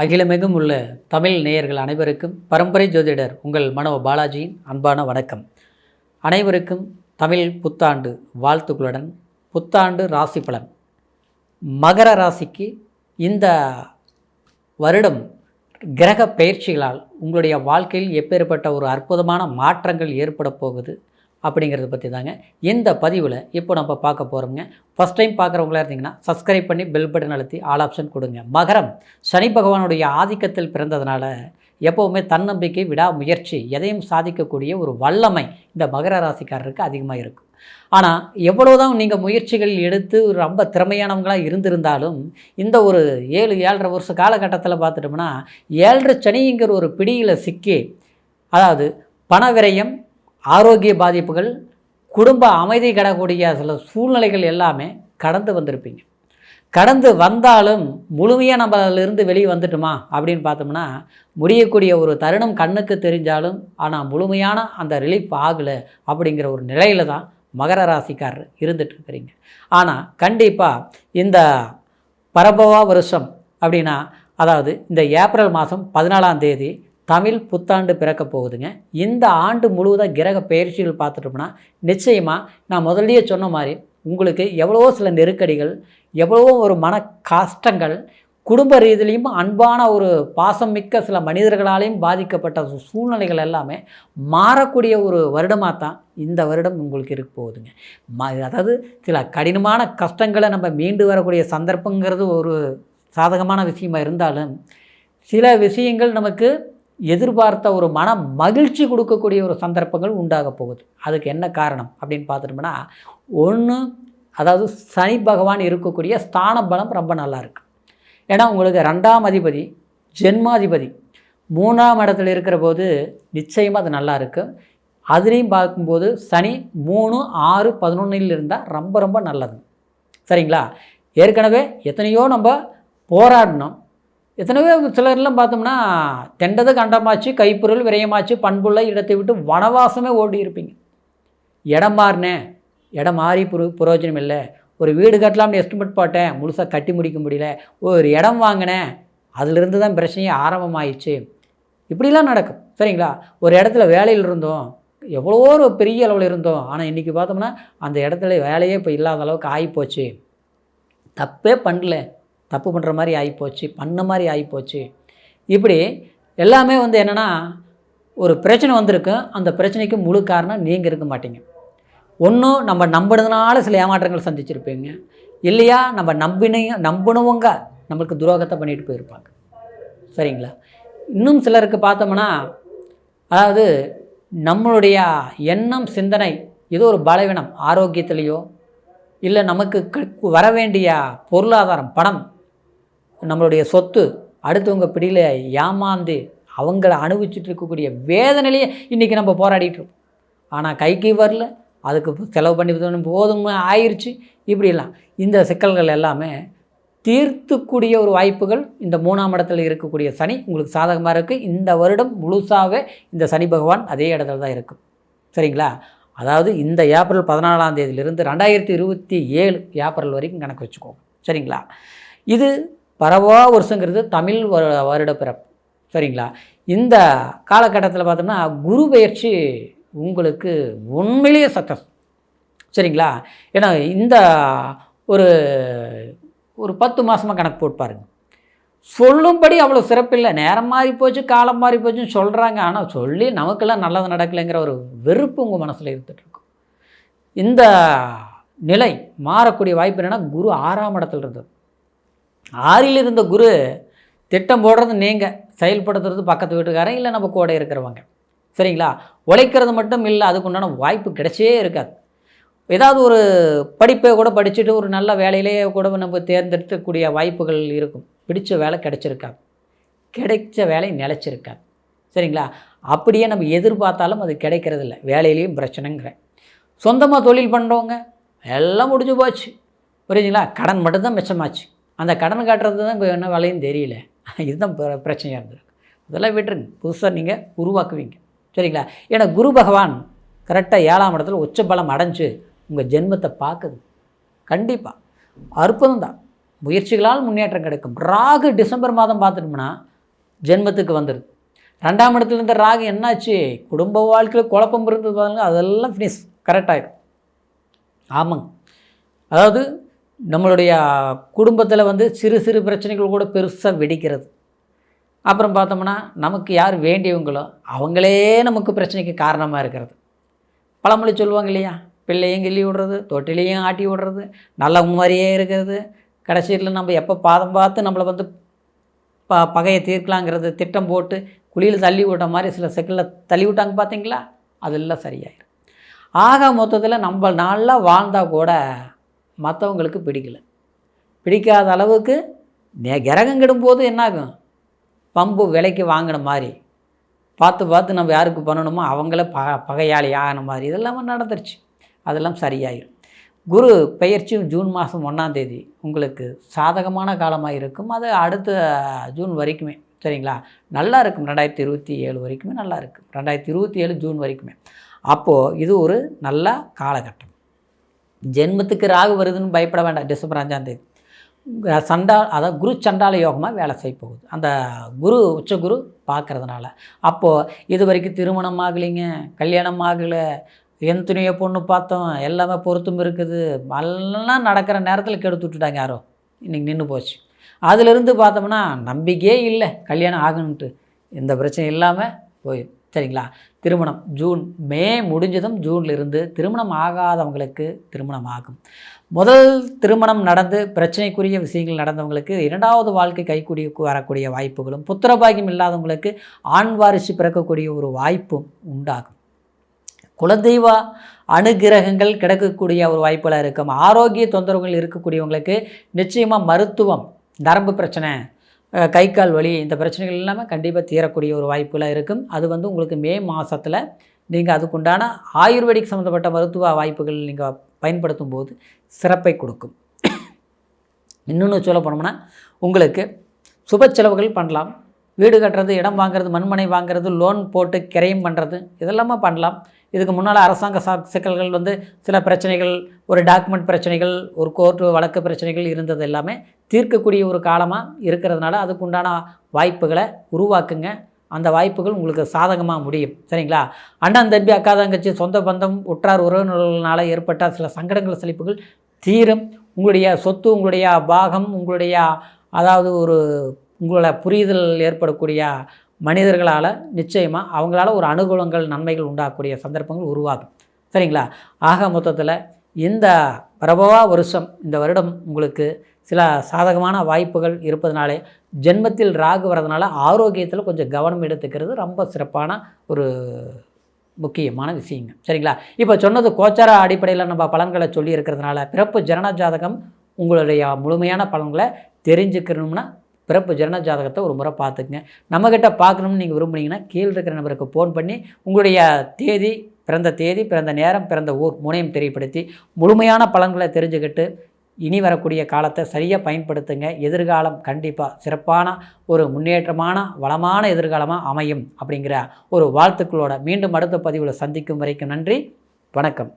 அகிலமெங்கும் உள்ள தமிழ் நேயர்கள் அனைவருக்கும் பரம்பரை ஜோதிடர் உங்கள் மனோ பாலாஜியின் அன்பான வணக்கம். அனைவருக்கும் தமிழ் புத்தாண்டு வாழ்த்துக்களுடன் புத்தாண்டு ராசி பலன். மகர ராசிக்கு இந்த வருடம் கிரக பயிற்சிகளால் உங்களுடைய வாழ்க்கையில் எப்பேற்பட்ட ஒரு அற்புதமான மாற்றங்கள் ஏற்பட போகுது அப்படிங்கிறத பற்றி தாங்க இந்த பதிவில் இப்போ நம்ம பார்க்க போகிறோங்க. ஃபஸ்ட் டைம் பார்க்குறவங்களா இருந்தீங்கன்னா சப்ஸ்கிரைப் பண்ணி பெல் பட்டன் அழுத்தி ஆல் ஆப்ஷன் கொடுங்க. மகரம் சனி பகவானுடைய ஆதிக்கத்தில் பிறந்ததுனால எப்போவுமே தன்னம்பிக்கை, விடாமுயற்சி, எதையும் சாதிக்கக்கூடிய ஒரு வல்லமை இந்த மகர ராசிக்காரருக்கு அதிகமாக இருக்கும். ஆனால் எவ்வளோதான் நீங்கள் முயற்சிகள் எடுத்து ரொம்ப திறமையானவங்களாக இருந்திருந்தாலும் இந்த ஒரு 7-7.5 வருஷ காலகட்டத்தில் பார்த்துட்டோம்னா 7.5 சனிங்கிற ஒரு பிடியில் சிக்கி, அதாவது பண விரயம், ஆரோக்கிய பாதிப்புகள், குடும்ப அமைதி கிடக்கூடிய சில சூழ்நிலைகள் எல்லாமே கடந்து வந்திருப்பீங்க. கடந்து வந்தாலும் முழுமையாக நம்ம அதிலிருந்து வெளியே வந்துட்டோமா அப்படின்னு பார்த்தோம்னா முடியக்கூடிய ஒரு தருணம் கண்ணுக்கு தெரிஞ்சாலும் ஆனால் முழுமையான அந்த ரிலீஃப் ஆகலை அப்படிங்கிற ஒரு நிலையில் தான் மகர ராசிக்காரர் இருந்துகிட்ருக்கிறீங்க. ஆனால் கண்டிப்பாக இந்த பரபவா வருஷம் அப்படின்னா, அதாவது இந்த ஏப்ரல் மாதம் 14ஆம் தேதி தமிழ் புத்தாண்டு பிறக்க போகுதுங்க. இந்த ஆண்டு முழுவதும் கிரக பயிற்சிகள் பார்த்துட்டோம்னா நிச்சயமாக நான் முதல்லயே சொன்ன மாதிரி உங்களுக்கு எவ்வளவோ சில நெருக்கடிகள், எவ்வளவோ ஒரு மன கஷ்டங்கள், குடும்ப ரீதியிலையும் அன்பான ஒரு பாசம் மிக்க சில மனிதர்களாலையும் பாதிக்கப்பட்ட சூழ்நிலைகள் எல்லாமே மாறக்கூடிய ஒரு வருடமாக தான் இந்த வருடம் உங்களுக்கு இருக்க போகுதுங்க. அதாவது சில கடினமான கஷ்டங்களை நம்ம மீண்டு வரக்கூடிய சந்தர்ப்பங்கிறது ஒரு சாதகமான விஷயமா இருந்தாலும் சில விஷயங்கள் நமக்கு எதிர்பார்த்த ஒரு மன மகிழ்ச்சி கொடுக்கக்கூடிய ஒரு சந்தர்ப்பங்கள் உண்டாக போகுது. அதுக்கு என்ன காரணம் அப்படின்னு பார்த்துட்டோம்னா, ஒன்று, அதாவது சனி பகவான் இருக்கக்கூடிய ஸ்தான பலம் ரொம்ப நல்லா இருக்குது. ஏன்னா உங்களுக்கு 2ஆம் அதிபதி ஜென்மாதிபதி 3ஆம் இடத்துல இருக்கிற போது நிச்சயமாக அது நல்லா இருக்குது. அதுலேயும் பார்க்கும்போது சனி 3, 6, 11 இருந்தால் ரொம்ப ரொம்ப நல்லது. சரிங்களா? ஏற்கனவே எத்தனையோ நம்ம போராடினோம். எத்தனையோ சிலர்லாம் பார்த்தோம்னா தெண்டது கண்டமாச்சு, கைப்பொருள் விரயமாச்சு, பண்புள்ள இடத்தை விட்டு வனவாசமே ஓடி இருப்பீங்க. இடம் மாறினேன், இடம் மாறி பிரயோஜனம் இல்லை. ஒரு வீடு கட்டலாம்னு எஸ்டிமேட் போட்டேன், முழுசாக கட்டி முடிக்க முடியல. ஒரு இடம் வாங்கினேன், அதிலிருந்து தான் பிரச்சனையே ஆரம்பமாயிடுச்சு. இப்படிலாம் நடக்கும். சரிங்களா? ஒரு இடத்துல வேலையில் இருந்தோம், எவ்வளவோ ஒரு பெரிய அளவில் இருந்தோம், ஆனால் இன்றைக்கி பார்த்தோம்னா அந்த இடத்துல வேலையே இப்போ இல்லாத அளவுக்கு ஆகிப்போச்சு. தப்பே பண்ணல, தப்பு பண்ணுற மாதிரி ஆகிப்போச்சு, பண்ண மாதிரி ஆகிப்போச்சு. இப்படி எல்லாமே என்னென்னா ஒரு பிரச்சனை வந்திருக்கு. அந்த பிரச்சனைக்கு முழு காரணம் நீங்கள் இருக்க மாட்டீங்க. ஒன்றும் நம்ம நம்பினதுனால சில ஏமாற்றங்கள் சந்திச்சிருப்பீங்க, இல்லையா நம்ம நம்பினவங்க நம்மளுக்கு துரோகத்தை பண்ணிட்டு போயிருப்பாங்க. சரிங்களா? இன்னும் சிலருக்கு பார்த்தோம்னா, அதாவது நம்மளுடைய எண்ணம், சிந்தனை ஏதோ ஒரு பலவீனம், ஆரோக்கியத்திலேயோ இல்லை நமக்கு வர வேண்டிய பொருளாதாரம், பணம், நம்மளுடைய சொத்து அடுத்தவங்க பிடியில் ஏமாந்து அவங்கள அனுபவிச்சுட்டு இருக்கக்கூடிய வேதனையிலேயே இன்றைக்கி நம்ம போராடிட்டு இருக்கோம். ஆனால் கைக்கு வரல, அதுக்கு செலவு பண்ணி போதும் ஆயிடுச்சு. இப்படிலாம் இந்த சிக்கல்கள் எல்லாமே தீர்த்துக்கூடிய ஒரு வாய்ப்புகள் இந்த 3ஆம் இடத்துல இருக்கக்கூடிய சனி உங்களுக்கு சாதகமாக இருக்குது. இந்த வருடம் முழுசாகவே இந்த சனி பகவான் அதே இடத்துல தான் இருக்கும். சரிங்களா? அதாவது இந்த ஏப்ரல் 14ஆம் தேதியிலிருந்து 2027 ஏப்ரல் வரைக்கும் கணக்கு வச்சுக்கோங்க. சரிங்களா? இது பரவா வருஷங்கிறது தமிழ் வருட பிறப்பு. சரிங்களா? இந்த காலகட்டத்தில் பார்த்தோம்னா குரு பயிற்சி உங்களுக்கு உண்மையிலேயே சக்ஸஸ். சரிங்களா? ஏன்னா இந்த ஒரு 10 மாதமாக கணக்கு போட்டு பாருங்க. சொல்லும்படி அவ்வளோ சிறப்பில்லை, நேரம் மாறி போச்சு, காலம் மாறி போச்சுன்னு சொல்கிறாங்க. ஆனால் சொல்லி நமக்கெல்லாம் நல்லது நடக்கலைங்கிற ஒரு வெறுப்பு உங்கள் மனசில் இருந்துகிட்ருக்கும். இந்த நிலை மாறக்கூடிய வாய்ப்பு என்னென்னா, குரு 6ஆம் இடத்துல இருந்தது. 6ல் இருந்த குரு திட்டம் போடுறது நீங்கள், செயல்படுத்துறது பக்கத்து வீட்டுக்காரன் இல்லை நம்ம கூட இருக்கிறவங்க. சரிங்களா? உழைக்கிறது மட்டும் இல்லை, அதுக்கு உண்டான வாய்ப்பு கிடைச்சே இருக்காது. ஏதாவது ஒரு படிப்பை கூட படிச்சுட்டு ஒரு நல்ல வேலையிலே கூட நம்ம தேர்ந்தெடுக்கக்கூடிய வாய்ப்புகள் இருக்கும். பிடிச்ச வேலை கிடைச்சிருக்காது, கிடைச்ச வேலை நிலச்சிருக்காது. சரிங்களா? அப்படியே நம்ம எதிர்பார்த்தாலும் அது கிடைக்கிறதில்ல. வேலையிலையும் பிரச்சனைங்கிறேன். சொந்தமாக தொழில் பண்ணுறவங்க எல்லாம் முடிஞ்சு போச்சு. புரியுதுங்களா? கடன் மட்டும்தான் மிச்சமாச்சு. அந்த கடன் காட்டுறது தான் இப்போ என்ன வேலையும் தெரியல. இதுதான் பிரச்சனையாக இருந்திருக்கு. அதெல்லாம் விட்டுருங்க, புதுசாக நீங்கள் உருவாக்குவீங்க. சரிங்களா? ஏன்னா குரு பகவான் கரெக்டாக 7ஆம் இடத்துல உச்ச பலம் அடைஞ்சு உங்கள் ஜென்மத்தை பார்க்குது. கண்டிப்பாக அற்புதம் தான். முயற்சிகளால் முன்னேற்றம் கிடைக்கும். ராகு டிசம்பர் மாதம் பார்த்துட்டோம்னா ஜென்மத்துக்கு வந்துடுது. 2ஆம் இடத்துல இருந்த ராகு என்னாச்சு, குடும்ப வாழ்க்கையில் குழப்பம் இருந்தது பாருங்க, அதெல்லாம் ஃபினிஷ் கரெக்டாகிடும். ஆமாங்க, அதாவது நம்மளுடைய குடும்பத்தில் வந்து சிறு சிறு பிரச்சனைகள் கூட பெருசாக வெடிக்கிறது. அப்புறம் பார்த்தோம்னா நமக்கு யார் வேண்டியவங்களோ அவங்களே நமக்கு பிரச்சனைக்கு காரணமாக இருக்கிறது. பழமொழி சொல்லுவாங்க இல்லையா, பிள்ளையும் கிள்ளி விடுறது, தொட்டிலையும் ஆட்டி விடுறது, நல்ல மாதிரியே இருக்கிறது, கடைசியில் நம்ம எப்போ பாதம் பார்த்து நம்மளை வந்து பகையை தீர்க்கலாங்கிறது திட்டம் போட்டு குழியில் தள்ளி விட்ட மாதிரி சில செக்கில் தள்ளி விட்டாங்க பார்த்தீங்களா, அதெல்லாம் சரியாயிடும். ஆக மொத்தத்தில் நம்ம நல்லா வாழ்ந்தால் கூட மற்றவங்களுக்கு பிடிக்காத அளவுக்கு கிரகம் கெடும்போது என்னாகும், பம்பு விலைக்கு வாங்கின மாதிரி பார்த்து நம்ம யாருக்கு பண்ணணுமோ அவங்கள பகையாளி ஆகின மாதிரி இதெல்லாம் நடந்துருச்சு. அதெல்லாம் சரியாயிடும். குரு பெயர்ச்சியும் ஜூன் மாதம் 1ஆம் தேதி உங்களுக்கு சாதகமான காலமாக இருக்கும். அது அடுத்த ஜூன் வரைக்குமே சரிங்களா, நல்லா இருக்கும். 2027 வரைக்குமே நல்லா இருக்கும். 2027 ஜூன் வரைக்குமே. அப்போது இது ஒரு நல்ல காலகட்டம். ஜென்மத்துக்கு ராகு வருதுன்னு பயப்பட வேண்டாம். டிசம்பர் 5ஆம் தேதி அதாவது குரு சண்டால யோகமாக வேலை செய்ய போகுது. அந்த குரு உச்சகுரு பார்க்குறதுனால அப்போது இது வரைக்கும் திருமணம் ஆகலைங்க, கல்யாணம் ஆகலை, எத்தனையோ பொண்ணு பார்த்தோம், எல்லாமே பொருத்தம் இருக்குது, எல்லாம் நடக்கிற நேரத்தில் கெடுத்து விட்டுட்டாங்க யாரோ, இன்றைக்கி நின்று போச்சு. அதிலிருந்து பார்த்தோம்னா நம்பிக்கையே இல்லை கல்யாணம் ஆகணுன்ட்டு, எந்த பிரச்சனை இல்லாமல் போயிடும் சரிங்களா. திருமணம் மே முடிஞ்சதும் ஜூன்லேருந்து திருமணம் ஆகாதவங்களுக்கு திருமணம் ஆகும். முதல் திருமணம் நடந்து பிரச்சனைக்குரிய விஷயங்கள் நடந்தவங்களுக்கு 2வது வாழ்க்கை கைக்கூடிய வரக்கூடிய வாய்ப்புகளும், புத்திரபாகியம் இல்லாதவங்களுக்கு ஆண் வாரிசு பிறக்கக்கூடிய ஒரு வாய்ப்பும் உண்டாகும். குலதெய்வ அனுகிரகங்கள் கிடைக்கக்கூடிய ஒரு வாய்ப்புகள் இருக்கும். ஆரோக்கிய தொந்தரவுகள் இருக்கக்கூடியவங்களுக்கு நிச்சயமாக மருத்துவம், நரம்பு பிரச்சனை, கை கால் வலி, இந்த பிரச்சனைகள் இல்லாமல் கண்டிப்பாக தீரக்கூடிய ஒரு வாய்ப்புலாம் இருக்கும். அது வந்து உங்களுக்கு மே மாதத்தில் நீங்கள் அதுக்குண்டான ஆயுர்வேதிக் சம்மந்தப்பட்ட மருத்துவ வாய்ப்புகள் நீங்கள் பயன்படுத்தும் போது சிறப்பை கொடுக்கும். இன்னொன்று சொல்ல போனோம்னா உங்களுக்கு சுப செலவுகள் பண்ணலாம். வீடு கட்டுறது, இடம் வாங்குறது, மண்மனை வாங்குறது, லோன் போட்டு கிரையம் பண்ணுறது, இதெல்லாமே பண்ணலாம். இதுக்கு முன்னால் அரசாங்க சிக்கல்கள் வந்து சில பிரச்சனைகள், ஒரு டாக்குமெண்ட் பிரச்சனைகள், ஒரு கோர்ட்டு வழக்கு பிரச்சனைகள் இருந்தது எல்லாமே தீர்க்கக்கூடிய ஒரு காலமாக இருக்கிறதுனால அதுக்குண்டான வாய்ப்புகளை உருவாக்குங்க. அந்த வாய்ப்புகள் உங்களுக்கு சாதகமாக முடியும் சரிங்களா. அண்ணன் தம்பி அக்கா தங்கச்சி சொந்த பந்தம் உற்றார் உறவினர்களால் ஏற்பட்ட சில சங்கடங்கள் செழிப்புகள் தீரும். உங்களுடைய சொத்து, உங்களுடைய பாகம், உங்களுடைய அதாவது உங்களோட புரிதல் ஏற்படக்கூடிய மனிதர்களால் நிச்சயமாக அவங்களால ஒரு அனுகூலங்கள், நன்மைகள் உண்டாகக்கூடிய சந்தர்ப்பங்கள் உருவாகும் சரிங்களா. ஆக மொத்தத்தில் இந்த பிரபவா வருஷம், இந்த வருடம் உங்களுக்கு சில சாதகமான வாய்ப்புகள் இருப்பதனாலே ஜென்மத்தில் ராகு வரதுனால ஆரோக்கியத்தில் கொஞ்சம் கவனம் எடுத்துக்கிறது ரொம்ப சிறப்பான ஒரு முக்கியமான விஷயங்க சரிங்களா. இப்போ சொன்னது கோச்சார அடிப்படையில் நம்ம பலன்களை சொல்லி இருக்கிறதுனால பிறப்பு ஜனன ஜாதகம் உங்களுடைய முழுமையான பலன்களை தெரிஞ்சுக்கணும்னா பிறப்பு ஜனன ஜாதகத்தை ஒரு முறை பார்த்துக்குங்க. நம்மக்கிட்ட பார்க்கணும்னு நீங்கள் விரும்புனீங்கன்னா கீழே இருக்கிற நபருக்கு ஃபோன் பண்ணி உங்களுடைய தேதி, பிறந்த நேரம், பிறந்த ஊர் மூணையும் தெரியப்படுத்தி முழுமையான பலன்களை தெரிஞ்சுக்கிட்டு இனி வரக்கூடிய காலத்தை சரியாக பயன்படுத்துங்க. எதிர்காலம் கண்டிப்பாக சிறப்பான ஒரு முன்னேற்றமான வளமான எதிர்காலமாக அமையும் அப்படிங்கிற ஒரு வாழ்த்துக்களோட மீண்டும் அடுத்த பதிவில் சந்திக்கும் வரைக்கும் நன்றி, வணக்கம்.